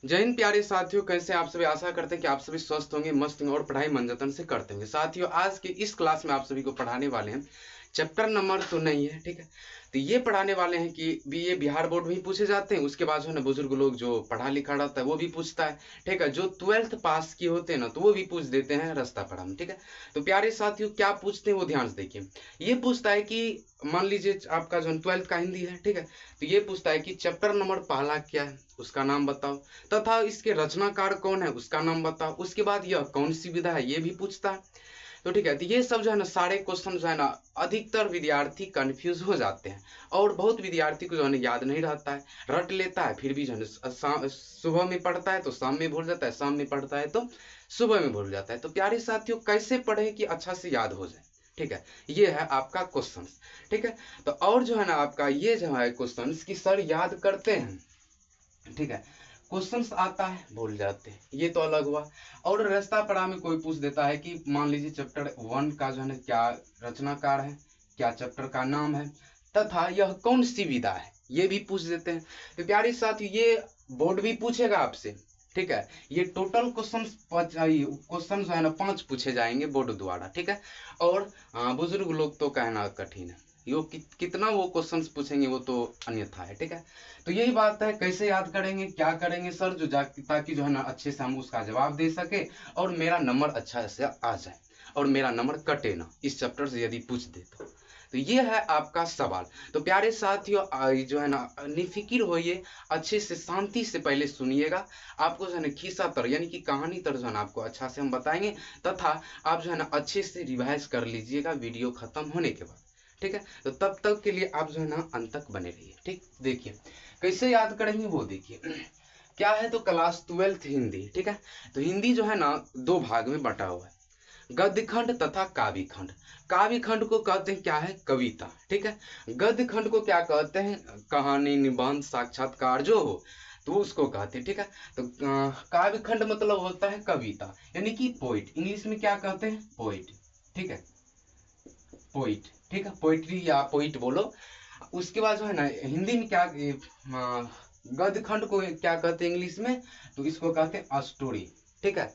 जय हिंद प्यारे साथियों, कैसे आप सभी। आशा करते हैं कि आप सभी स्वस्थ होंगे, मस्त होंगे और पढ़ाई मन जतन से करते होंगे। साथियों, आज की इस क्लास में आप सभी को पढ़ाने वाले हैं, चैप्टर नंबर तो नहीं है, ठीक है। तो ये पढ़ाने वाले हैं कि ये बिहार बोर्ड में ही पूछे जाते हैं। उसके बाद जो है ना बुजुर्ग लोग जो पढ़ा लिखा रहता है वो भी पूछता है, ठीक है। जो 12th पास किए होते हैं ना तो वो भी पूछ देते हैं रास्ता पढ़ा में, ठीक है। तो प्यारे साथियों, क्या पूछते हैं वो ध्यान से देखिए। ये पूछता है कि मान लीजिए आपका जो 12th का हिंदी है, ठीक है। तो ये पूछता है कि चैप्टर नंबर पहला क्या है, उसका नाम बताओ, तथा इसके रचनाकार कौन है, उसका नाम बताओ। उसके बाद यह कौन सी विधा है ये भी पूछता है। तो ठीक है, तो ये सब जो है ना सारे क्वेश्चन जो है ना अधिकतर विद्यार्थी कंफ्यूज हो जाते हैं और बहुत विद्यार्थी को जो है ना याद नहीं रहता है, रट लेता है, फिर भी जो है ना सुबह में पढ़ता है तो शाम में भूल जाता है, शाम में पढ़ता है तो सुबह में भूल जाता है। तो प्यारे साथियों, कैसे पढ़े कि अच्छा से याद हो जाए, ठीक है। ये है आपका क्वेश्चन, ठीक है। तो और जो है ना आपका ये जो है क्वेश्चन की सर याद करते हैं, ठीक है। क्वेश्चंस आता है भूल जाते हैं, ये तो अलग हुआ। और रास्ता पढ़ा में कोई पूछ देता है कि मान लीजिए चैप्टर 1 का जो है ना क्या रचनाकार है, क्या चैप्टर का नाम है, तथा यह कौन सी विधा है, ये भी पूछ देते हैं। तो प्यारे साथियों, ये बोर्ड भी पूछेगा आपसे, ठीक है। ये टोटल क्वेश्चन जो है ना 5 पूछे जाएंगे बोर्ड द्वारा, ठीक है। और बुजुर्ग लोग तो कहना कठिन है, यो कितना वो क्वेश्चंस पूछेंगे वो तो अन्यथा है, ठीक है। तो यही बात है, कैसे याद करेंगे, क्या करेंगे सर, जो ताकि जो है ना अच्छे से हम उसका जवाब दे सके और मेरा नंबर अच्छा से आ जाए और मेरा नंबर कटे ना इस चैप्टर से यदि पूछ दे तो ये है आपका सवाल। तो प्यारे साथियों, जो है ना निफिकिर होइए, अच्छे से शांति से पहले सुनिएगा। आपको जो है ना खिस्सा तर यानी कि कहानी तर जो है ना आपको अच्छा से हम बताएंगे, तथा आप जो है ना अच्छे से रिवाइज कर लीजिएगा वीडियो खत्म होने के बाद, ठीक है। तो तब तक के लिए आप जो है ना अंत तक बने रहिए, ठीक। देखिए कैसे याद करेंगे वो देखिए। क्या है, तो क्लास 12th हिंदी, ठीक है। तो हिंदी जो है ना 2 भाग में बटा हुआ है, गद्य खंड तथा काव्य खंड। काव्य खंड को कहते हैं क्या है, कविता, ठीक है। गद्य खंड को क्या कहते हैं, कहानी, निबंध, साक्षात्कार जो हो तो उसको कहते हैं, ठीक है। तो काव्य खंड मतलब होता है कविता, यानी कि पोइट, इंग्लिश में क्या कहते हैं, पोइट, ठीक है। पोइट, ठीक है, पोइट्री या पोइट बोलो। उसके बाद जो है ना हिंदी में क्या गद्य खंड को क्या कहते हैं इंग्लिश में, तो इसको कहते हैं स्टोरी, ठीक है।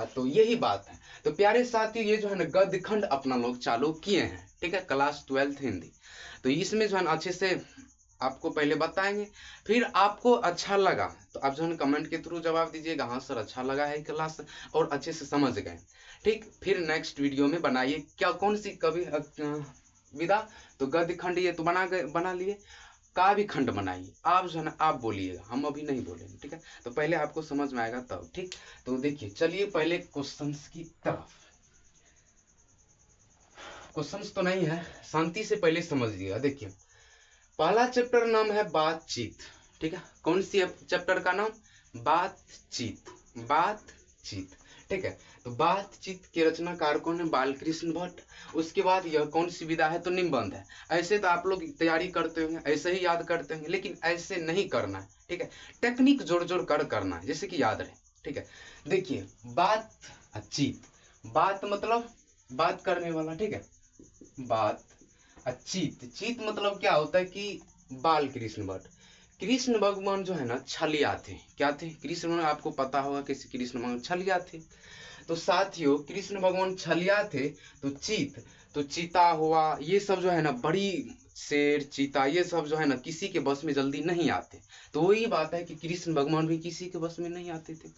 तो यही बात है। तो प्यारे साथियों, ये जो है ना गद्य खंड अपना लोग चालू किए हैं, ठीक है, क्लास 12th हिंदी। तो इसमें जो है ना अच्छे से आपको पहले बताएंगे, फिर आपको अच्छा लगा तो आप जो है कमेंट के थ्रू जवाब दीजिएगा, हाँ सर अच्छा लगा है क्लास और अच्छे से समझ गए, ठीक। फिर नेक्स्ट वीडियो में बनाइए क्या कौन सी कवि विधा, तो गद्य खंड ये तो बना लिए, काव्य खंड बनाइए। आप जो है ना आप बोलिएगा, हम अभी नहीं बोलेंगे, ठीक है। तो पहले आपको समझ में आएगा तब, ठीक। तो देखिए चलिए पहले क्वेश्चंस की तरफ। क्वेश्चंस तो नहीं है, शांति से पहले समझिएगा। देखिए पहला चैप्टर नाम है बातचीत, ठीक है। कौन सी चैप्टर का नाम, बातचीत, बातचीत, ठीक है। तो बातचीत के रचनाकार कौन है, बालकृष्ण भट्ट। उसके बाद यह कौन सी विधा है, तो निबंध है। ऐसे तो आप लोग तैयारी करते होंगे, ऐसे ही याद करते होंगे, लेकिन ऐसे नहीं करना है, ठीक है। टेक्निक जोड़ जोड़ कर करना है, जैसे कि याद रहे, ठीक है। देखिए बातचीत, बात मतलब बात करने वाला, ठीक है। बात चीत, चीत मतलब क्या होता है कि बाल कृष्ण भट्ट, कृष्ण भगवान जो है ना छलिया थे, क्या थे, कृष्ण भगवान, आपको पता होगा कि कृष्ण भगवान छलिया थे। तो साथियों कृष्ण भगवान छलिया थे, तो चीत, तो चीता हुआ, ये सब जो है ना बड़ी, शेर, चीता, ये सब जो है ना किसी के बस में जल्दी नहीं आते। तो वही बात है कि कृष्ण भगवान भी किसी के बस में नहीं आते थे।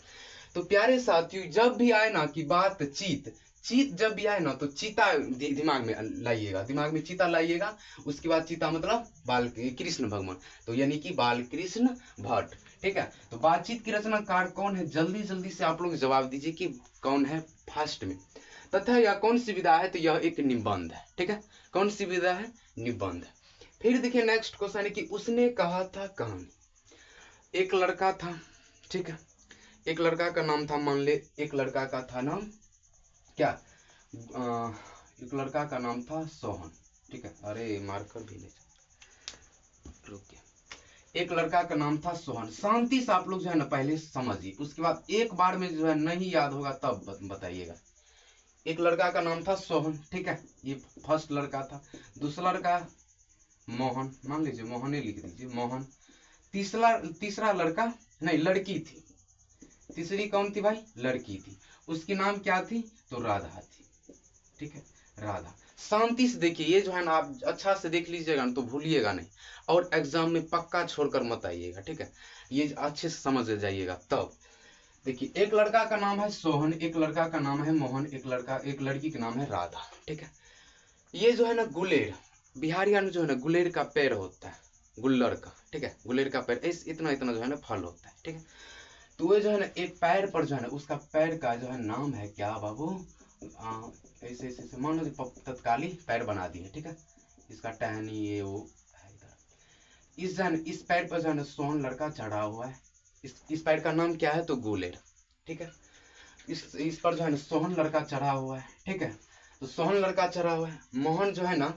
तो प्यारे साथियों, जब भी आए ना कि बात चीत, चीत जब भी आए ना तो चीता दिमाग में लाइएगा, दिमाग में चीता लाइएगा। उसके बाद चीता मतलब बाल कृष्ण भगवान, तो यानी कि बाल कृष्ण भट्ट, ठीक है। तो बातचीत की रचनाकार कौन है, जल्दी जल्दी से आप लोग जवाब दीजिए कि कौन है फर्स्ट में। तथा यह कौन सी विधा है, तो यह एक निबंध है, ठीक है। कौन सी विधा है, निबंध। फिर देखिए नेक्स्ट क्वेश्चन है कि उसने कहा था कहानी। एक लड़का था, ठीक है। एक लड़का का नाम था, मान ले एक लड़का का था नाम क्या, एक लड़का का नाम था सोहन, ठीक है। अरे मार्कर भी नहीं, रुकिए। एक लड़का का नाम था सोहन, शांति से आप लोग जो है ना पहले समझिए, उसके बाद एक बार में जो है नहीं याद होगा तब बताइएगा। एक लड़का का नाम था सोहन, ठीक है, ये फर्स्ट लड़का था। दूसरा लड़का मोहन, मान लीजिए मोहन ही लिख दीजिए, मोहन। तीसरा तीसरा लड़का नहीं लड़की थी, तीसरी कौन थी भाई, लड़की थी, उसकी नाम क्या थी, तो राधा थी, ठीक है, राधा। शांति से देखिए, ये जो है ना आप अच्छा से देख लीजिएगा ना तो भूलिएगा नहीं, और एग्जाम में पक्का छोड़कर मत आइएगा, ठीक है, ये अच्छे से समझ जाइएगा। तब देखिए, एक लड़का का नाम है सोहन, एक लड़का का नाम है मोहन, एक लड़की का नाम है राधा, ठीक है। ये जो है ना गुलेर, बिहारिया में जो है ना गुलेर का पेड़ होता है, गुल्लर का, ठीक है, गुलेर का पेड़ इतना इतना जो है ना फल होता है, ठीक है। तो वो जो है ना एक पैर पर जो है ना, उसका पैर का जो है नाम है क्या बाबू, ऐसे ऐसे ऐसे मान लो तत्काली पैर बना दिए, ठीक है, इसका टहनी ये वो है इधर। इस पैर पर जो है ना सोहन लड़का चढ़ा हुआ है, इस पैर का नाम क्या है, तो गुलेर, ठीक है। इस पर जो है ना सोहन लड़का चढ़ा हुआ है, ठीक है। तो सोहन लड़का चढ़ा हुआ है, मोहन जो है ना,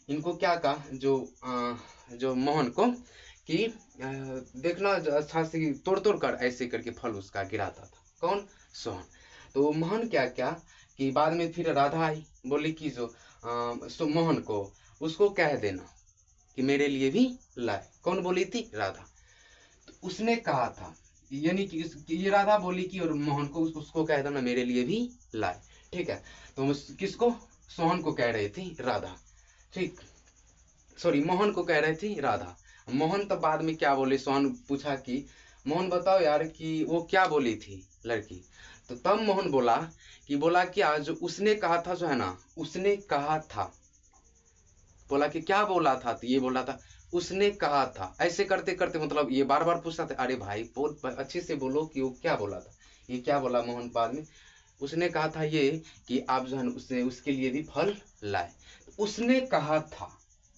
इनको क्या कहा, जो मोहन को कि देखना अच्छा से तोड़ तोड़ कर ऐसे करके फल उसका गिराता था, कौन, सोहन। तो मोहन क्या क्या कि बाद में फिर राधा आई, बोली कि जो मोहन को उसको कह देना कि मेरे लिए भी लाए, कौन बोली थी, राधा। तो उसने कहा था, यानी कि ये राधा बोली कि और मोहन को उसको कह देना मेरे लिए भी लाए, ठीक है। तो किसको, सोहन को कह रही थी राधा, ठीक, सॉरी मोहन को कह रही थी राधा। मोहन तो बाद में क्या बोले, सोहन पूछा कि मोहन बताओ यार कि वो क्या बोली थी लड़की। तो तब मोहन बोला कि आज उसने कहा था जो है ना, उसने कहा था, बोला कि क्या बोला था, तो ये बोला था उसने कहा था, ऐसे करते करते मतलब ये बार बार पूछता था, अरे भाई बोल अच्छे से बोलो कि वो क्या बोला था, ये क्या बोला मोहन बाद में, उसने कहा था ये कि आप जो है उसने उसके लिए भी फल लाए। उसने कहा था,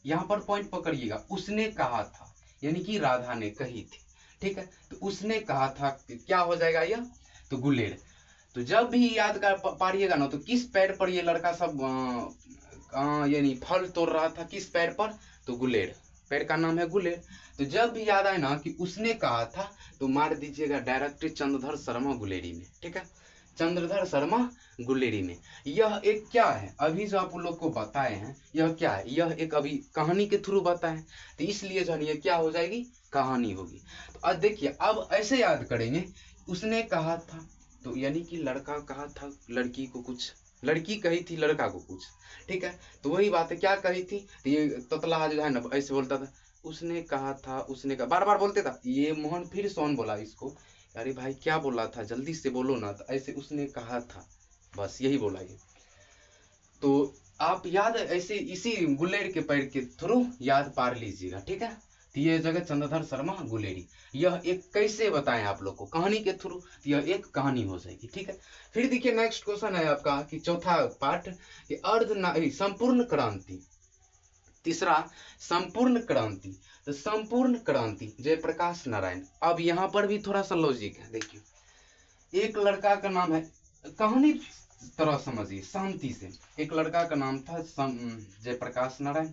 यहाँ पर पॉइंट पकड़िएगा, उसने कहा था यानी कि राधा ने कही थी, ठीक है। तो उसने कहा था कि क्या हो जाएगा यह, तो गुलेर। तो जब भी याद कर पारिएगा ना, तो किस पैर पर ये लड़का सब यानी फल तोड़ रहा था, किस पैर पर, तो गुलेर, पैर का नाम है गुलेर। तो जब भी याद आए ना कि उसने कहा था, तो मार दीजिएगा डायरेक्ट चंद्रधर शर्मा गुलेरी में, ठीक है, चंद्रधर शर्मा गुलेरी में। यह एक क्या है, अभी जो आप लोग को बताए हैं, यह क्या है, यह एक अभी कहानी के थ्रू बताए, तो इसलिए जो है क्या हो जाएगी, कहानी होगी। तो अब देखिए, अब ऐसे याद करेंगे, उसने कहा था, तो यानी कि लड़का कहा था लड़की को कुछ, लड़की कही थी लड़का को कुछ, ठीक है। तो वही बात है, क्या कही थी, तो ये ततला जो है ना ऐसे बोलता था, उसने कहा था, उसने कहा, बार बार बोलते था, ये मोहन फिर सोहन बोला इसको, अरे भाई क्या बोला था, जल्दी से बोलो ना, तो ऐसे उसने कहा था, बस यही बोला ये। तो आप याद ऐसे इसी गुलेर के पैर के थ्रू याद पार लीजिएगा, ठीक है। तो ये जगह चंद्रधर शर्मा गुलेरी, यह एक कैसे बताएं आप लोग को, कहानी के थ्रू, तो यह एक कहानी हो जाएगी, ठीक है। फिर देखिए नेक्स्ट क्वेश्चन है आपका कि चौथा पार्ट कि संपूर्ण क्रांति, तीसरा संपूर्ण क्रांति। तो संपूर्ण क्रांति जयप्रकाश नारायण। अब यहाँ पर भी थोड़ा सा लॉजिक है, देखिए, एक लड़का का नाम है, कहानी तरह समझिए शांति से, एक लड़का का नाम था जयप्रकाश नारायण,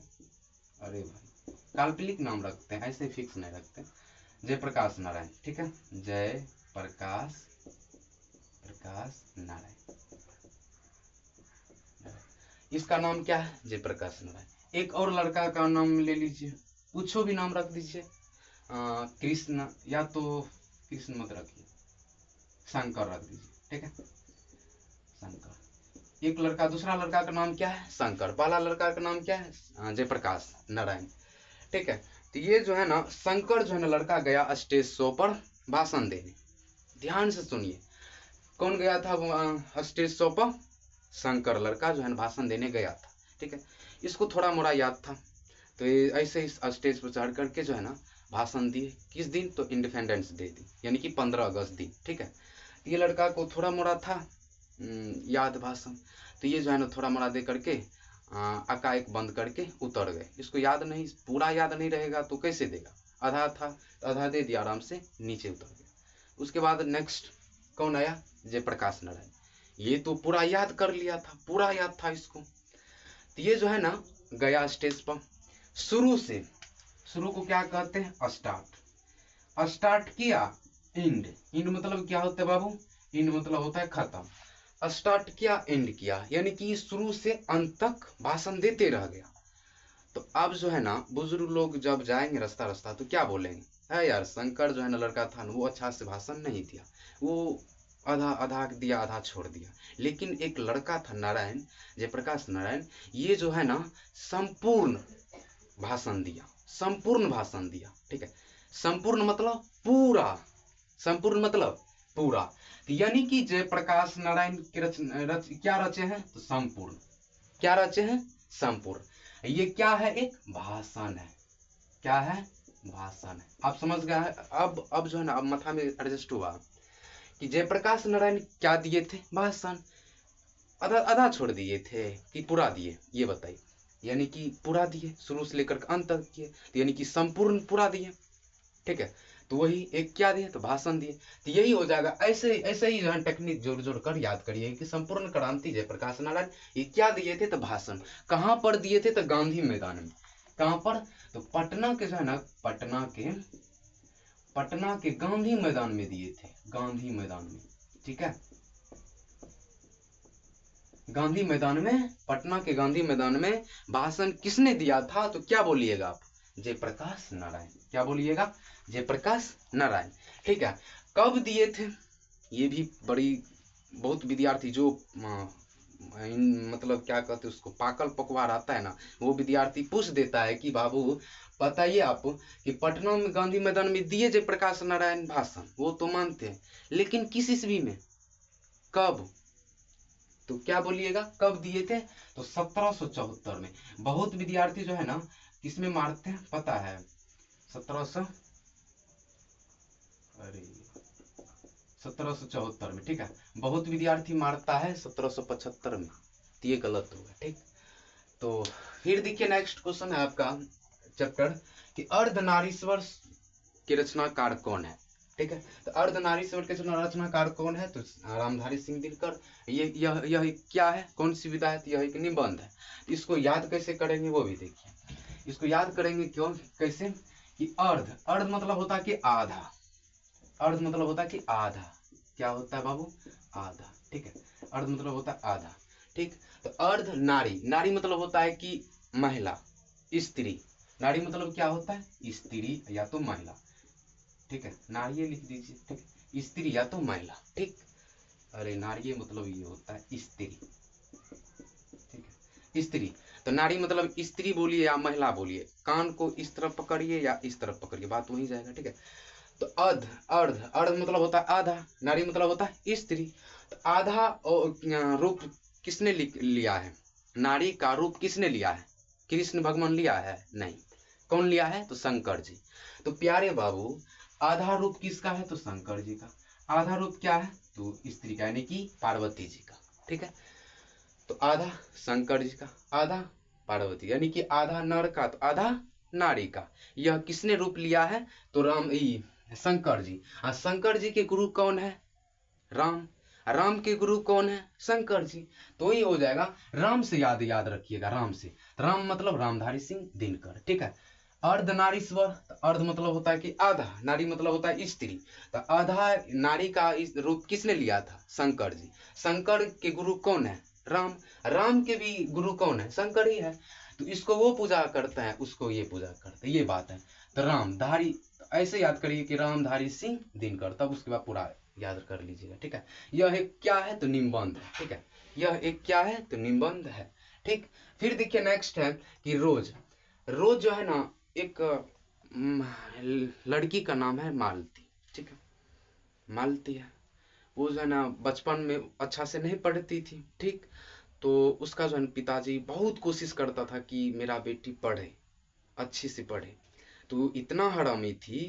अरे भाई काल्पनिक नाम रखते हैं, ऐसे फिक्स नहीं रखते, जयप्रकाश नारायण, ठीक है, जय प्रकाश नारायण, इसका नाम क्या है, जयप्रकाश नारायण। एक और लड़का का नाम ले लीजिए, कुछ भी नाम रख दीजिए, कृष्ण, या तो कृष्ण मत रखिए, शंकर रख दीजिए, ठीक है, शंकर। एक लड़का, दूसरा लड़का का नाम क्या है, शंकर, पहला लड़का का नाम क्या है, जयप्रकाश नारायण, ठीक है। तो ये जो है ना शंकर जो है ना लड़का गया स्टेज शो पर भाषण देने, ध्यान से सुनिए, कौन गया था स्टेज शो पर, शंकर लड़का जो है भाषण देने गया था, ठीक है। इसको थोड़ा मोड़ा याद था, तो ये ऐसे ही स्टेज पर चढ़ करके जो है ना भाषण दिए, किस दिन, तो इंडिपेंडेंस डे दिन, यानी कि 15 अगस्त दिन, ठीक है। ये लड़का को थोड़ा मोड़ा था याद भाषण, तो ये जो है ना थोड़ा मोड़ा दे करके एकाएक बंद करके उतर गए, इसको याद नहीं, पूरा याद नहीं रहेगा तो कैसे देगा, आधा था तो आधा दे दिया, आराम से नीचे उतर गया। उसके बाद नेक्स्ट कौन आया, जयप्रकाश नारायण, ये तो पूरा याद कर लिया था, पूरा याद था इसको। तो ये जो है ना गया स्टेज पर, शुरू को क्या कहते हैं, स्टार्ट किया, एंड मतलब क्या होता है बाबू, एंड मतलब होता है खत्म, स्टार्ट किया एंड किया, यानी कि शुरू से अंत तक भाषण देते रह गया। तो अब जो है ना बुजुर्ग लोग जब जाएंगे रास्ता तो क्या बोलेंगे, है यार शंकर जो है ना लड़का था ना वो अच्छा से भाषण नहीं दिया, वो आधा आधा दिया, आधा छोड़ दिया। लेकिन एक लड़का था नारायण, जयप्रकाश नारायण, ये जो है ना संपूर्ण भाषण दिया, संपूर्ण भाषण दिया, ठीक है। संपूर्ण मतलब पूरा, संपूर्ण मतलब पूरा। यानी कि जयप्रकाश नारायण के क्या रचे हैं तो संपूर्ण, क्या रचे हैं संपूर्ण। ये क्या है, एक भाषण है। क्या है, भाषण है। आप समझ गए हैं। अब जो है ना, अब माथा में एडजस्ट हुआ कि जयप्रकाश नारायण क्या दिए थे, भाषण। आधा आधा छोड़ दिए थे कि पूरा दिए, ये बताइए। यानी कि पूरा दिए, शुरू से लेकर अंत तक किए, तो यानी कि संपूर्ण पूरा दिए, ठीक है। तो वही एक क्या दिए तो भाषण दिए। तो यही हो जाएगा। ऐसे ऐसे ही जो है टेक्निक जोड़ जोड़ कर याद करिए कि संपूर्ण क्रांति जयप्रकाश नारायण ये क्या दिए थे तो भाषण। कहाँ पर दिए थे तो गांधी मैदान में। कहाँ पर तो पटना के जो है ना, पटना के गांधी मैदान में दिए थे, गांधी मैदान में, ठीक है। गांधी मैदान में, पटना के गांधी मैदान में भाषण किसने दिया था तो क्या बोलिएगा आप, जयप्रकाश नारायण। क्या बोलिएगा, जयप्रकाश नारायण, ठीक है। कब दिए थे, ये भी बड़ी, बहुत विद्यार्थी जो मतलब क्या कहते हैं उसको, पाकल पकवार आता है ना, वो विद्यार्थी पूछ देता है कि बाबू बताइए आप कि पटना में गांधी मैदान में दिए जयप्रकाश नारायण भाषण, वो तो मानते हैं, लेकिन किस ईस्वी में, कब, तो क्या बोलिएगा कब दिए थे तो 1774 में। बहुत विद्यार्थी जो है ना किसमें मारते हैं पता है, 1700, अरे 1774 में, ठीक है। बहुत विद्यार्थी मारता है 1775 में, तो ये गलत होगा, ठीक। तो फिर देखिए नेक्स्ट क्वेश्चन है आपका चैप्टर कि अर्धनारीश्वर के रचनाकार कौन है, ठीक है। तो अर्धनारीश्वर के रचनाकार कौन है तो रामधारी सिंह दिनकर। यह क्या है, कौन सी विधा है तो यह एक निबंध है। तो इसको याद कैसे करेंगे वो भी देखिए। इसको याद करेंगे क्यों, कैसे कि अर्ध, अर्ध मतलब होता है कि आधा, अर्ध मतलब होता है कि आधा, क्या होता है बाबू, आधा, ठीक है। अर्ध मतलब होता है आधा, ठीक। तो अर्ध नारी, नारी मतलब होता है कि महिला, स्त्री। नारी मतलब क्या होता है, स्त्री या तो महिला, ठीक है। नारी लिख दीजिए, ठीक है, स्त्री या तो महिला, ठीक। अरे नारी मतलब ये होता है स्त्री, ठीक है, स्त्री। तो नारी मतलब स्त्री बोलिए या महिला बोलिए, कान को इस तरफ पकड़िए या इस तरफ पकड़िए, बात वही जाएगा, ठीक है। तो अर्ध, अर्ध, अर्ध मतलब होता है आधा, नारी मतलब होता है स्त्री। तो आधा रूप किसने लिया है, नारी का रूप किसने लिया है, कृष्ण भगवान लिया है, नहीं। कौन लिया है तो शंकर जी। तो प्यारे बाबू आधा रूप किसका है तो शंकर जी का। आधा रूप क्या है तो स्त्री का, यानी कि पार्वती जी का, ठीक है। तो आधा शंकर जी का, आधा पार्वती, यानी कि आधा नर का तो आधा नारी का। यह किसने रूप लिया है तो राम, शंकर जी। शंकर जी के गुरु कौन है, राम। राम के गुरु कौन है, शंकर जी। तो ये हो जाएगा, राम से याद रखिएगा, राम से। राम मतलब रामधारी सिंह दिनकर, ठीक है। अर्धनारीश्वर, अर्ध मतलब होता है कि आधा, नारी मतलब होता है स्त्री। तो आधा नारी का इस रूप किसने लिया था, शंकर जी। शंकर के गुरु कौन है, राम। राम के भी गुरु कौन है, शंकर ही है। तो इसको वो पूजा करते हैं, उसको ये पूजा करते हैं, ये बात है। तो रामधारी, ऐसे याद करिए कि रामधारी सिंह दिनकर, तब उसके बाद पूरा याद कर लीजिएगा, ठीक है। यह एक क्या है तो निबंध है, ठीक है। यह एक क्या है तो निबंध है, ठीक। फिर देखिए नेक्स्ट है कि रोज। रोज जो है ना एक लड़की का नाम है मालती, ठीक है। मालती है, वो जो है ना बचपन में अच्छा से नहीं पढ़ती थी, ठीक। तो उसका जो है पिताजी बहुत कोशिश करता था कि मेरा बेटी पढ़े, अच्छी से पढ़े। तो इतना हरामी थी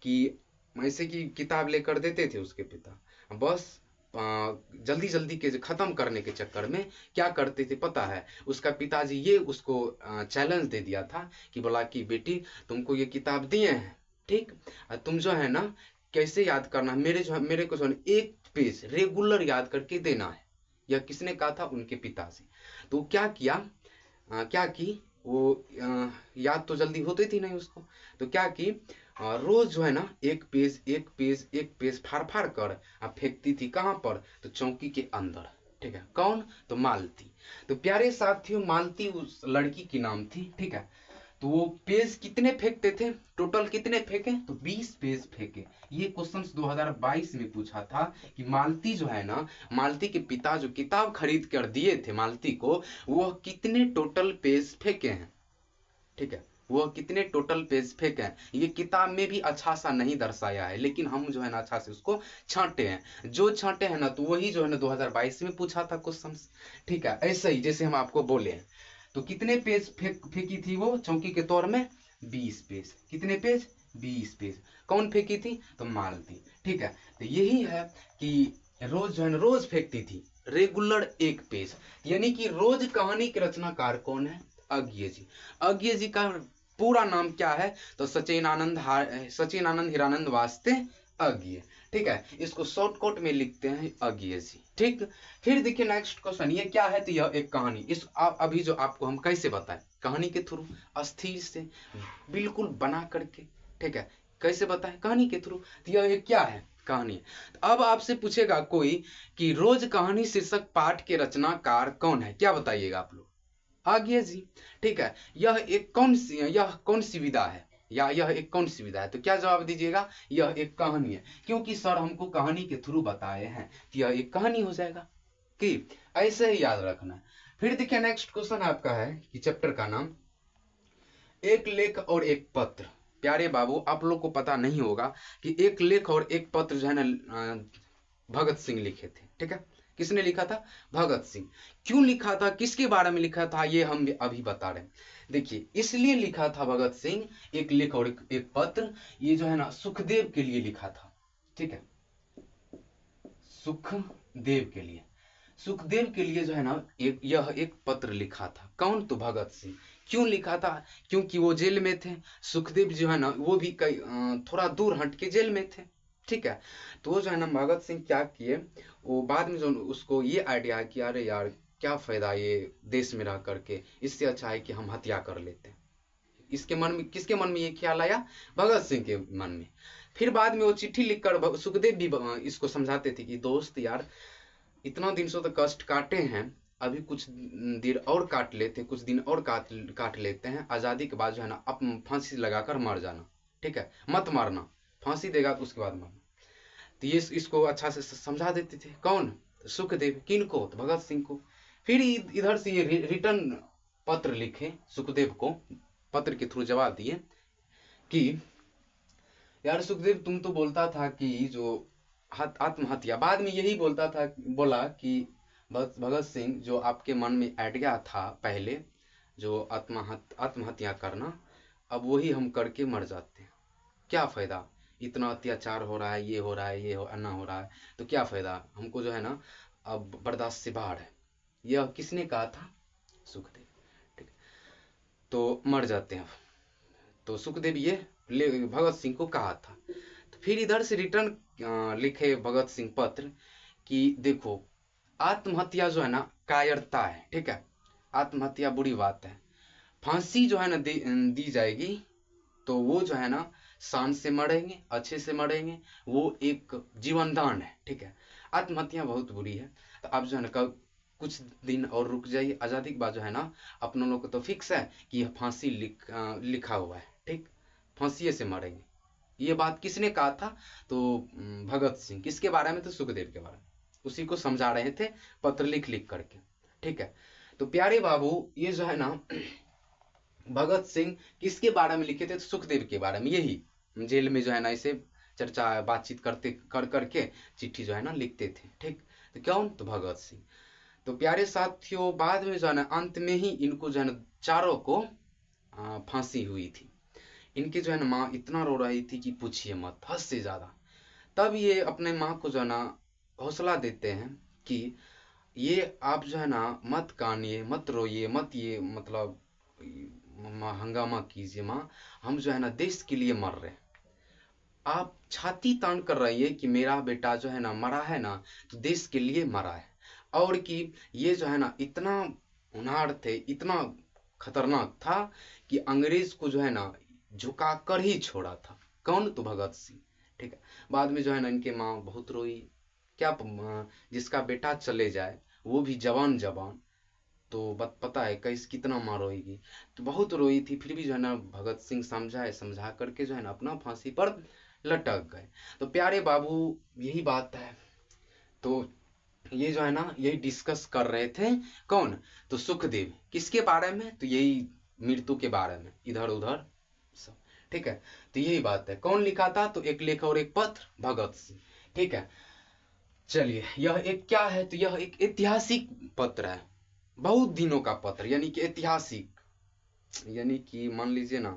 कि ऐसे कि किताब लेकर देते थे उसके पिता, बस जल्दी जल्दी के खत्म करने के चक्कर में क्या करते थे पता है, उसका पिताजी ये उसको चैलेंज दे दिया था कि बोला कि बेटी तुमको ये किताब दिए हैं, ठीक। तुम जो है ना कैसे याद करना, मेरे को जो है एक पेज रेगुलर याद करके देना है। यह किसने कहा था, उनके पिताजी। तो क्या किया, क्या की वो, याद तो जल्दी होती थी नहीं उसको। तो क्या की, रोज जो है ना एक पेज एक पेज एक पेज फाड़ फाड़ कर फेंकती थी, कहाँ पर तो चौकी के अंदर, ठीक है। कौन तो मालती। तो प्यारे साथियों मालती उस लड़की की नाम थी, ठीक है। तो वो पेज कितने फेंकते थे, टोटल कितने फेंके, तो 20 पेज फेंके। ये क्वेश्चन 2022 में पूछा था कि मालती जो है ना, मालती के पिता जो किताब खरीद कर दिए थे मालती को, वो कितने टोटल पेज फेंके हैं, ठीक है, वो कितने टोटल पेज फेंके हैं। ये किताब में भी अच्छा सा नहीं दर्शाया है, लेकिन हम जो है ना अच्छा से उसको छांटे हैं, जो छांटे हैं ना तो वही जो है ना 2022 में पूछा था क्वेश्चन, ठीक है। ऐसे ही जैसे हम आपको बोले हैं, तो कितने पेज फेंकी थी वो चौकी के तौर में, 20 पेज। कितने पेज, 20 पेज। कौन फेंकी थी, तो मालती, ठीक है। तो यही है कि रोज जो है ना रोज फेंकती थी रेगुलर 1 पेज, यानी कि रोज कहानी के रचनाकार कौन है, अज्ञे जी। अज्ञे जी का पूरा नाम क्या है, तो सचिन आनंद हीरानंद वास्ते अज्ञे, ठीक है। इसको शॉर्टकट में लिखते हैं अज्ञे जी, ठीक। फिर देखिए नेक्स्ट क्वेश्चन, ये क्या है, तो यह एक कहानी। इस अभी जो आपको हम कैसे बताएं, कहानी के थ्रू, अस्थिर से बिल्कुल बना करके, ठीक है, कैसे बताएं, कहानी के थ्रू। तो यह क्या है, कहानी। तो अब आपसे पूछेगा कोई कि रोज कहानी शीर्षक पाठ के रचनाकार कौन है, क्या बताइएगा आप लोग, आज्ञे जी, ठीक है। यह कौन सी विधा है, या यह एक कौन सी विधा है, तो क्या जवाब दीजिएगा, यह एक कहानी है, क्योंकि सर हमको कहानी के थ्रू बताए हैं, तो यह एक कहानी हो जाएगा, कि ऐसे ही याद रखना है। फिर देखिए नेक्स्ट क्वेश्चन आपका है कि चैप्टर का नाम एक लेख और एक पत्र। प्यारे बाबू, आप लोग को पता नहीं होगा कि एक लेख और एक पत्र जो है ना भगत सिंह लिखे थे, ठीक है। किसने लिखा था, भगत सिंह। क्यों लिखा था, किसके बारे में लिखा था, ये हम अभी बता रहे हैं। देखिए, इसलिए लिखा था भगत सिंह एक लेख और एक पत्र, ये जो है ना सुखदेव के लिए लिखा था, ठीक है, सुखदेव के लिए। सुखदेव के लिए जो है ना यह एक पत्र लिखा था, कौन, तो भगत सिंह। क्यों लिखा था, क्योंकि वो जेल में थे, सुखदेव जो है ना वो भी कई थोड़ा दूर हट के जेल में थे, ठीक है। तो वो जो है ना भगत सिंह क्या किए, वो बाद में जो उसको ये आइडिया कि अरे यार क्या फायदा ये देश में रह करके, इससे अच्छा है कि हम हत्या कर लेते हैं। इसके मन में, किसके मन में ये ख्याल आया, भगत सिंह के मन में। फिर बाद में वो चिट्ठी लिखकर सुखदेव भी इसको समझाते थे कि दोस्त यार, इतना दिन से तो कष्ट काटे हैं, अभी कुछ देर और काट लेते, कुछ दिन और काट लेते हैं, आजादी के बाद जो है ना अब फांसी लगाकर मर जाना, ठीक है, मत मारना, फांसी देगा तो उसके बाद मरना। तो ये इसको अच्छा से समझा देते थे, कौन, सुखदेव। किनको, तो भगत सिंह को। फिर इधर से ये रिटर्न पत्र लिखे सुखदेव को, पत्र के थ्रू जवाब दिए कि यार सुखदेव, तुम तो बोलता था कि जो आत्महत्या, बाद में यही बोला कि भगत सिंह, जो आपके मन में आइडिया था पहले, जो आत्महत्या करना, अब वही हम करके मर जाते हैं, क्या फायदा, इतना अत्याचार हो रहा है, ये हो रहा है, ये अन्ना हो रहा है, तो क्या फायदा, हमको जो है ना अब बर्दाश्त से बाहर है। यह किसने कहा था, सुखदेव, ठीक। तो मर जाते हैं, तो सुखदेव ये भगत सिंह को कहा था। तो फिर इधर से रिटर्न लिखे भगत सिंह पत्र कि देखो, आत्महत्या जो है ना कायरता है, ठीक है, आत्महत्या बुरी बात है। फांसी जो है ना दी जाएगी तो वो जो है ना शान से मरेंगे, अच्छे से मरेंगे, वो एक जीवन दान है, ठीक है। आत्महत्या बहुत बुरी है, तो आप जो है ना कुछ दिन और रुक जाइए, आजादी के बाद जो है ना अपनों लोग को तो फिक्स है कि यह फांसी लिखा हुआ है, ठीक, फांसी से मरेंगे। ये बात किसने कहा था, तो भगत सिंह। किसके बारे में, तो सुखदेव के बारे में, उसी को समझा रहे थे पत्र लिख लिख करके, ठीक है। तो प्यारे बाबू, ये जो है ना भगत सिंह किसके बारे में लिखे थे, तो सुखदेव के बारे में। यही जेल में जो है ना इसे चर्चा बातचीत करके चिट्ठी जो है ना लिखते थे, ठीक। तो कौन, तो भगत सिंह। तो प्यारे साथियों, बाद में जो है ना अंत में ही इनको जो है ना चारों को फांसी हुई थी। इनकी जो है ना माँ इतना रो रही थी कि पूछिए मत, हद से ज्यादा। तब ये अपने माँ को जो है ना हौसला देते हैं कि ये आप जो है ना मत कानिए, मत रोइए, मत ये मतलब हंगामा कीजिए माँ, हम जो है ना देश के लिए मर रहे हैं। आप छाती तान कर रही है कि मेरा बेटा जो है ना मरा है ना तो देश के लिए मरा है, और कि ये जो है ना इतना होनहार थे, इतना खतरनाक था कि अंग्रेज को जो है ना झुका कर ही छोड़ा था। कौन, तो भगत सिंह, ठीक है। बाद में जो है ना इनके माँ बहुत रोई, क्या जिसका बेटा चले जाए वो भी जवान जवान, तो पता है कैसे कितना मार रोएगी। तो बहुत रोई थी, फिर भी जो है ना भगत सिंह समझा करके जो है ना अपना फांसी पर लटक गए। तो प्यारे बाबू यही बात है। तो ये जो है ना यही डिस्कस कर रहे थे कौन, तो सुखदेव, किसके बारे में, तो यही मृत्यु के बारे में, इधर उधर सब, ठीक है। तो यही बात है। कौन लिखा था, तो एक लेख और एक पत्र, भगत सिंह, ठीक है। चलिए यह एक क्या है, तो यह एक ऐतिहासिक पत्र है, बहुत दिनों का पत्र, यानी कि ऐतिहासिक, यानी कि मान लीजिए ना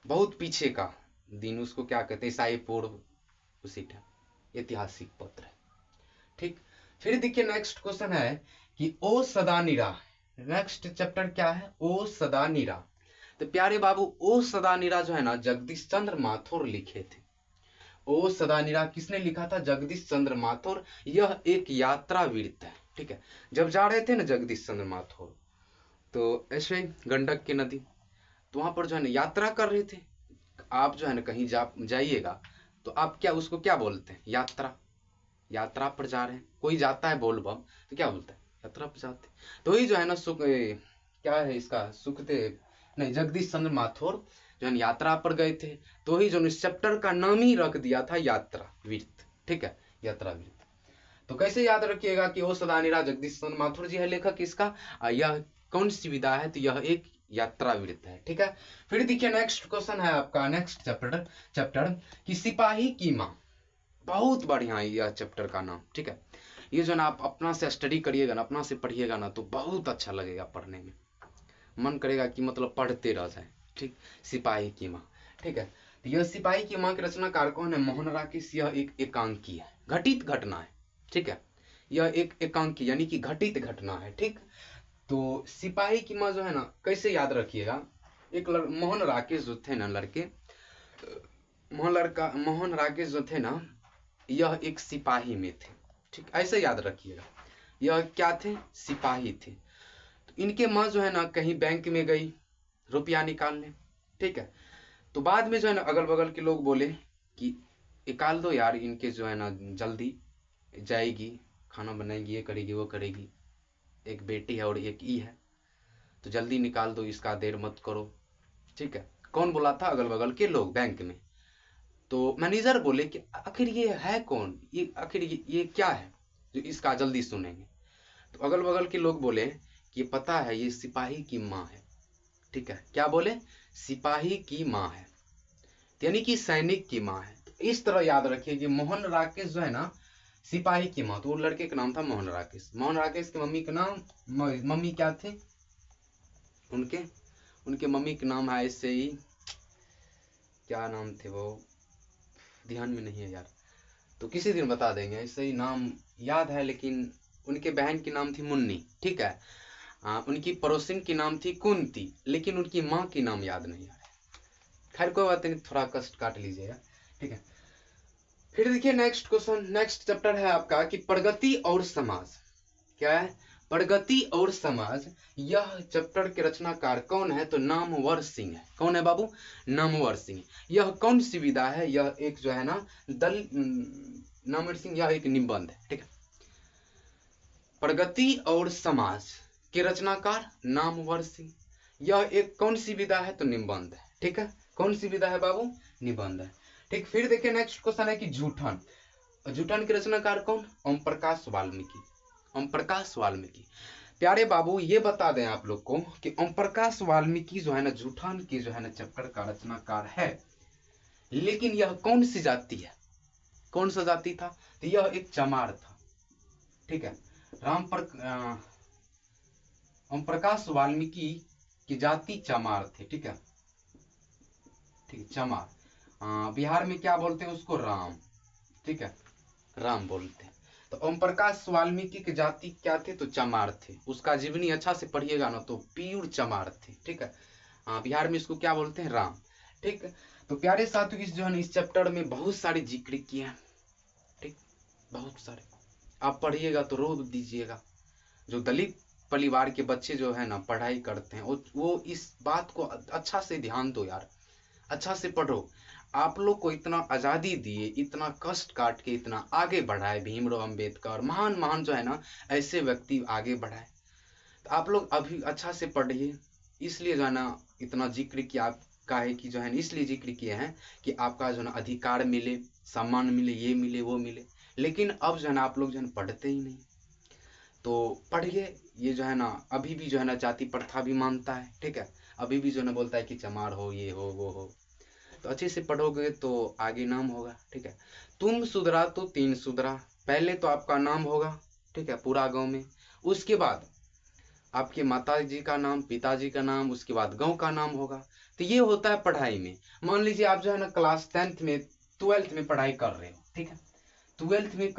बहुत पीछे का दिन, उसको क्या कहते हैं, ईसाई पूर्व, उसी टाइम ऐतिहासिक पत्र है, ठीक। फिर देखिए नेक्स्ट क्वेश्चन है कि ओ सदा निरा, नेक्स्ट चैप्टर क्या है, ओ सदा निरा। तो प्यारे बाबू ओ सदा निरा जो है ना जगदीश चंद्र माथुर लिखे थे। ओ सदा निरा किसने लिखा था, जगदीश चंद्र माथुर। यह एक यात्रा वृत्त है, ठीक है। जब जा रहे थे ना जगदीश चंद्र माथुर, तो ऐसे गंडक की नदी, तो वहां पर जो है ना यात्रा कर रहे थे। आप जो है ना कहीं जाइएगा तो आप क्या उसको क्या बोलते हैं, यात्रा, यात्रा पर जा रहे हैं, कोई जाता है बोल बम तो क्या बोलता है, यात्रा पर जाते। तो ही जो है ना क्या है इसका, सुखदेव नहीं जगदीश चंद्र माथुर जो है यात्रा पर गए थे। तो ही जो इस चैप्टर का नाम ही रख दिया था यात्रा वृत्त, ठीक है, यात्रा वृत्त। तो कैसे याद रखिएगा कि ओ सदा निरा जगदीश चंद्र माथुर जी है लेखक इसका। यह कौन सी विधा है, तो यह एक यात्रा वृत्त है, ठीक है। फिर देखिए नेक्स्ट क्वेश्चन है आपका, नेक्स्ट चैप्टर कि सिपाही की मां। बहुत बढ़िया है यह चैप्टर का नाम, ठीक है। ये जो ना आप अपना से स्टडी करिएगा ना, अपना से पढ़िएगा ना, तो बहुत अच्छा लगेगा पढ़ने में, मन करेगा कि मतलब पढ़ते रह जाए, ठीक। सिपाही की माँ, ठीक है। तो यह सिपाही की माँ के रचनाकार कौन है, मोहन राकेश। यह एक एकांकी है, घटित घटना है, ठीक है। यह एक एकांकी यानी कि घटित घटना है, ठीक। तो सिपाही की माँ जो है ना कैसे याद रखिएगा, एक मोहन राकेश जो थे ना लड़के, मोहन राकेश जो थे ना, यह एक सिपाही में थे, ठीक, ऐसे याद रखिएगा। यह क्या थे, सिपाही थे। तो इनके माँ जो है ना कहीं बैंक में गई रुपया निकालने, ठीक है। तो बाद में जो है ना अगल बगल के लोग बोले कि निकाल दो यार, इनके जो है ना जल्दी जाएगी, खाना बनाएगी, ये करेगी वो करेगी, एक बेटी है और एक ई है, तो जल्दी निकाल दो इसका, देर मत करो, ठीक है। कौन बोला था, अगल बगल के लोग बैंक में। तो मैनेजर बोले कि आखिर ये है कौन, ये आखिर ये क्या है जो इसका जल्दी सुनेंगे। तो अगल बगल के लोग बोले कि पता है ये सिपाही की माँ है, ठीक है। क्या बोले, सिपाही की माँ है, यानी कि सैनिक की माँ है। तो इस तरह याद रखिए कि मोहन राकेश जो है ना सिपाही की माँ, तो वो लड़के का नाम था मोहन राकेश। मोहन राकेश की मम्मी का नाम, मम्मी क्या थे उनके, उनके मम्मी का नाम है ऐसे ही, क्या नाम थे वो, ध्यान में नहीं है यार, तो किसी दिन बता देंगे, ऐसे ही नाम याद है, लेकिन उनके बहन की नाम थी मुन्नी, ठीक है। उनकी पड़ोसिन की नाम थी कुंती, लेकिन उनकी माँ की नाम याद नहीं आ रहा है। खैर कोई बात नहीं, थोड़ा कष्ट काट लीजिएगा, ठीक है। फिर देखिए नेक्स्ट क्वेश्चन, नेक्स्ट चैप्टर है आपका कि प्रगति और समाज। क्या है, प्रगति और समाज। यह चैप्टर के रचनाकार कौन है, तो नामवर सिंह है। कौन है बाबू, नामवर सिंह। यह कौन सी विधा है, यह एक जो है ना नामवर सिंह, यह एक निबंध है, ठीक है। प्रगति और समाज के रचनाकार नामवर सिंह। यह एक कौन सी विधा है, तो निबंध है, ठीक है। कौन सी विधा है बाबू, निबंध है, ठीक। फिर देखिए नेक्स्ट क्वेश्चन है कि जूठन। जूठन के रचनाकार कौन, ओम प्रकाश वाल्मीकि। ओम प्रकाश वाल्मीकि। प्यारे बाबू ये बता दें आप लोग को कि ओम प्रकाश वाल्मीकि जो है ना जूठन की जो है ना चैप्टर का रचनाकार है, लेकिन यह कौन सी जाति है, कौन सा जाति था, तो यह एक चमार था, ठीक है। ओम प्रकाश वाल्मीकि की जाति चमार थे, ठीक है, ठीक, चमार। बिहार में क्या बोलते हैं उसको, राम, ठीक है, राम बोलते हैं। तो ओम प्रकाश वाल्मीकि की जाति क्या थे, तो चमार थे। उसका जीवनी अच्छा से पढ़िएगा ना, तो प्योर चमार थे, ठीक है। बिहार में इसको क्या बोलते हैं, राम, ठीक। तो प्यारे साथियों इस जो है इस चैप्टर में बहुत सारे जिक्र किए हैं, ठीक, बहुत सारे। आप पढ़िएगा तो रो दीजिएगा। जो दलित परिवार के बच्चे जो है ना पढ़ाई करते हैं, वो इस बात को अच्छा से ध्यान दो यार, अच्छा से पढ़ो। आप लोग को इतना आजादी दिए, इतना कष्ट काट के इतना आगे बढ़ाए भीमराव अंबेडकर, महान महान जो है ना ऐसे व्यक्ति आगे बढ़ाए। तो आप लोग अभी अच्छा से पढ़िए, इसलिए जो है ना इतना जिक्र किया आपका है कि जो है ना, इसलिए जिक्र किए हैं कि आपका जो है ना अधिकार मिले, सम्मान मिले, ये मिले वो मिले। लेकिन अब जो है ना आप लोग जो है ना पढ़ते ही नहीं। तो पढ़िए, ये जो है ना अभी भी जो है ना जाति प्रथा भी मानता है, ठीक है, अभी भी जो है ना बोलता है कि चमार हो, ये हो वो हो। तो अच्छे से पढ़ोगे तो आगे नाम होगा, ठीक है। तुम सुधरा तो तीन सुधरा, पहले तो आपका नाम होगा, ठीक है, पूरा गांव में। उसके बाद आपके माता जी का नाम, पिताजी का नाम, उसके बाद गांव का नाम होगा। तो ये होता है पढ़ाई में। मान लीजिए आप जो है ना क्लास 10th में, 12th में पढ़ाई कर रहे हो, ठीक है, 12th में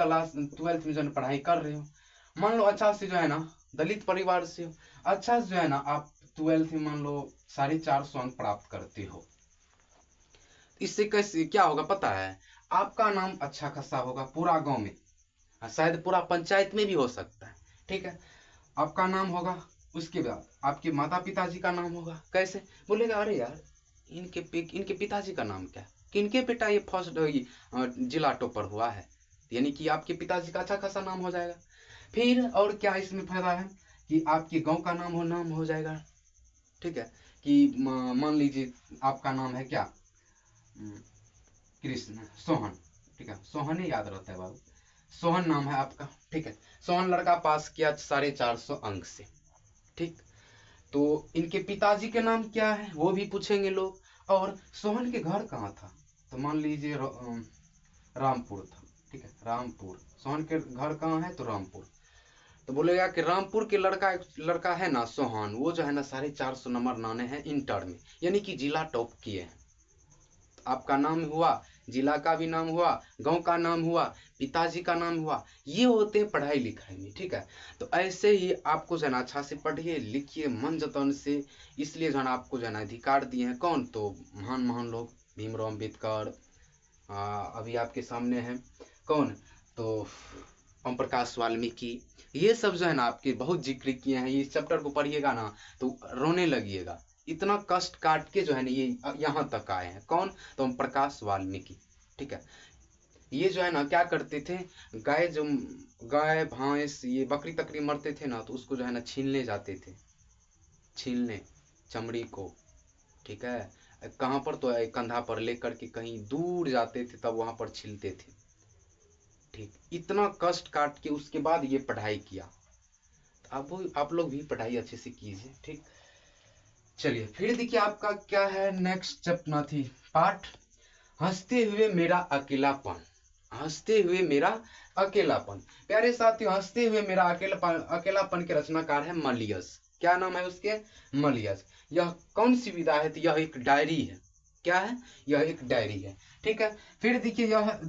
जो है पढ़ाई कर रहे हो। मान लो अच्छा से जो है ना दलित परिवार से हो, अच्छा से जो है ना आप 12th में मान लो 450 अंक प्राप्त करते हो। इससे कैसे क्या होगा पता है? आपका नाम अच्छा खासा होगा पूरा गांव में, शायद पूरा पंचायत में भी हो सकता है, ठीक है। आपका नाम होगा, उसके बाद आपके माता पिताजी का नाम होगा। कैसे? बोलेगा अरे यार इनके पिताजी का नाम क्या है, किनके बेटा ये फर्स्ट जिला टॉपर हुआ है, यानी कि आपके पिताजी का अच्छा खासा नाम हो जाएगा। फिर और क्या इसमें फायदा है कि आपके गांव का नाम हो जाएगा, ठीक है। कि मान लीजिए आपका नाम है क्या, कृष्ण, सोहन, ठीक है, सोहन ही याद रहता है बाबू, सोहन नाम है आपका, ठीक है। सोहन लड़का पास किया 450 अंक से, ठीक। तो इनके पिताजी के नाम क्या है वो भी पूछेंगे लोग, और सोहन के घर कहाँ था, तो मान लीजिए रामपुर था, ठीक है, रामपुर। सोहन के घर कहाँ है, तो रामपुर। तो बोलेगा कि रामपुर के लड़का है ना सोहन, वो जो है ना 450 नंबर लाने हैं इंटर में, यानी कि जिला टॉप किए हैं। आपका नाम हुआ, जिला का भी नाम हुआ, गांव का नाम हुआ, पिताजी का नाम हुआ। ये होते हैं पढ़ाई लिखाई में, ठीक है। तो ऐसे ही आपको जो है ना अच्छा से पढ़िए लिखिए मन जतन से। इसलिए जो है ना आपको जो है ना अधिकार दिए हैं कौन, तो महान महान लोग, भीमराव अम्बेडकर, अभी आपके सामने है कौन, तो ओम प्रकाश वाल्मीकि। ये सब जो है ना आपके बहुत जिक्र किए हैं। ये चैप्टर को पढ़िएगा ना तो रोने लगिएगा, इतना कष्ट काट के जो है ना ये यहाँ तक आए हैं। कौन, तो ओम प्रकाश वाल्मीकि, ठीक है। ये जो है ना क्या करते थे, गाय भैंस ये बकरी तकरी मरते थे ना, तो उसको जो है ना छीनने जाते थे, छीलने चमड़ी को, ठीक है। कहाँ पर, तो कंधा पर लेकर के कहीं दूर जाते थे, तब वहां पर छीलते थे, ठीक। इतना कष्ट काट के उसके बाद ये पढ़ाई किया। अब आप लोग भी पढ़ाई अच्छे से कीजिए, ठीक। चलिए फिर देखिए आपका क्या है नेक्स्ट चैप्टर थी पाठ, हंसते हुए मेरा अकेलापन। हंसते हुए मेरा अकेलापन, प्यारे साथियों, हंसते हुए मेरा अकेलापन के रचनाकार है मलियस। क्या नाम है उसके, मलियस। यह कौन सी विधा है, तो यह एक डायरी है। क्या है, यह एक डायरी है, ठीक है। फिर देखिए यह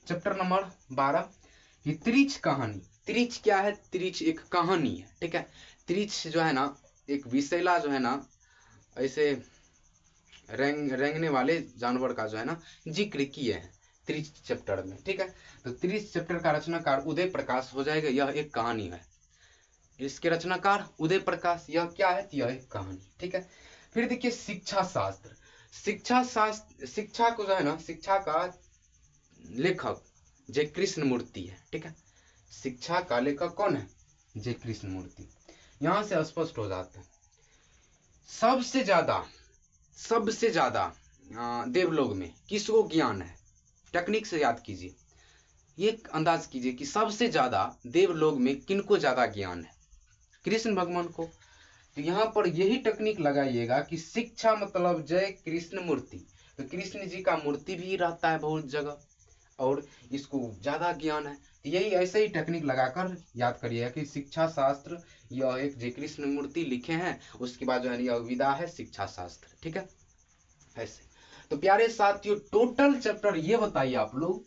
चैप्टर नंबर 12 की त्रिच कहानी। त्रिच क्या है, त्रिच एक कहानी है, ठीक है। त्रिच जो है ना एक विषैला जो है ना ऐसे रेंगने वाले जानवर का जो है ना जिक्र किए हैं त्रिच चैप्टर में, ठीक है। तो त्रिच चैप्टर का रचनाकार उदय प्रकाश हो जाएगा। यह एक कहानी है, इसके रचनाकार उदय प्रकाश। यह क्या है, यह एक कहानी, ठीक है। फिर देखिए शिक्षा शास्त्र। शिक्षा को जो है ना, शिक्षा का लेखक जय कृष्ण मूर्ति है, ठीक है। शिक्षा का लेखक कौन है, जय कृष्ण मूर्ति। यहां से स्पष्ट हो जाता है सबसे ज्यादा देवलोक में किसको ज्ञान है, टेक्निक से याद कीजिए, ये अंदाज कीजिए कि सबसे ज्यादा देवलोक में किनको ज्यादा ज्ञान है, कृष्ण भगवान को। तो यहाँ पर यही टेक्निक लगाइएगा कि शिक्षा मतलब जय कृष्ण मूर्ति, तो कृष्ण जी का मूर्ति भी रहता है बहुत जगह, और इसको ज्यादा ज्ञान है। तो यही ऐसे ही टेक्निक लगाकर याद करिएगा कि शिक्षा शास्त्र, यह एक जय कृष्ण मूर्ति लिखे हैं, उसके बाद जो है यह विधा है शिक्षा शास्त्र, ठीक है। ऐसे तो प्यारे साथियों टोटल चैप्टर ये बताइए आप लोग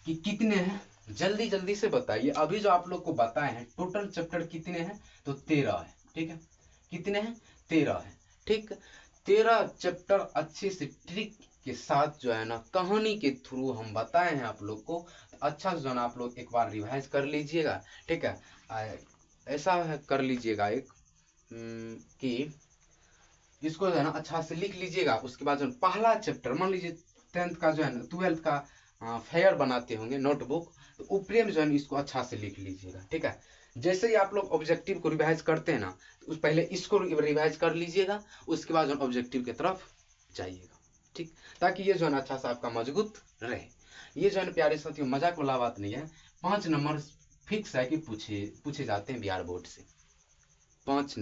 कि कितने हैं, जल्दी जल्दी से बताइए। अभी जो आप लोग को बताए हैं टोटल चैप्टर कितने हैं, तो 13 है, ठीक है। कितने हैं, 13 है, ठीक। 13 चैप्टर अच्छे से ट्रिक के साथ जो है ना कहानी के थ्रू हम बताए हैं आप लोग को। तो अच्छा जो है ना आप लोग एक बार रिवाइज कर लीजिएगा, ठीक है। ऐसा कर लीजिएगा एक कि इसको जो है ना अच्छा से लिख लीजिएगा। उसके बाद जो पहला चैप्टर मान लीजिए 10th का जो है ना 12th का फेयर बनाते होंगे नोटबुक, तो ऊपरे में जो है इसको अच्छा से लिख लीजिएगा, ठीक है। जैसे ही आप लोग ऑब्जेक्टिव को रिवाइज करते हैं ना, उस पहले इसको रिवाइज कर लीजिएगा, उसके बाद ऑब्जेक्टिव की तरफ जाइएगा, ठीक, ताकि ये जो है ना अच्छा सा आपका मजबूत रहे। ये जो है ना प्यारे साथियों मजाक वाला बात नहीं है, 5 नंबर फिक्स है कि पूछे जाते हैं बिहार बोर्ड से। 5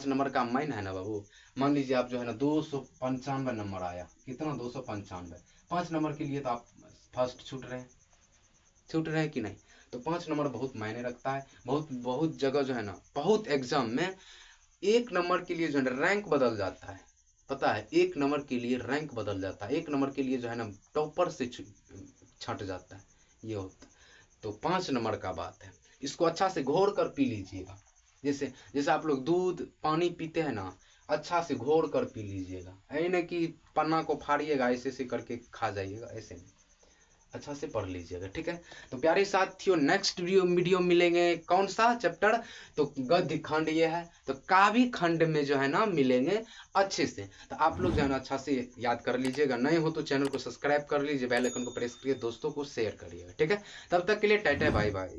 नंबर का माइन है ना बाबू। मान लीजिए आप जो है ना 295 नंबर आया, कितना 295, 5 नंबर के लिए तो आप फर्स्ट छूट रहे हैं कि नहीं। तो 5 नंबर बहुत मायने रखता है। बहुत जगह जो है ना, बहुत एग्जाम में 1 नंबर के लिए जो है ना रैंक बदल जाता है, पता है, 1 नंबर के लिए रैंक बदल जाता है, 1 नंबर के लिए जो है ना टॉपर से छट जाता है, ये होता है। तो 5 नंबर का बात है, इसको अच्छा से घोर कर पी लीजिएगा। जैसे आप लोग दूध पानी पीते हैं ना, अच्छा से घोर कर पी लीजिएगा, ऐ नहीं कि पन्ना को फाड़िएगा ऐसे करके खा जाइएगा, ऐसे नहीं, अच्छा से पढ़ लीजिएगा, ठीक है। तो प्यारे साथियों नेक्स्ट वीडियो मिलेंगे, कौन सा चैप्टर, तो गद्य खंड ये है, तो काव्य खंड में जो है ना मिलेंगे अच्छे से। तो आप लोग जो है ना अच्छा से याद कर लीजिएगा, नए हो तो चैनल को सब्सक्राइब कर लीजिए, बेल आइकन को प्रेस करिए, दोस्तों को शेयर करिएगा, ठीक है। तब तक के लिए टाटा बाय बाय।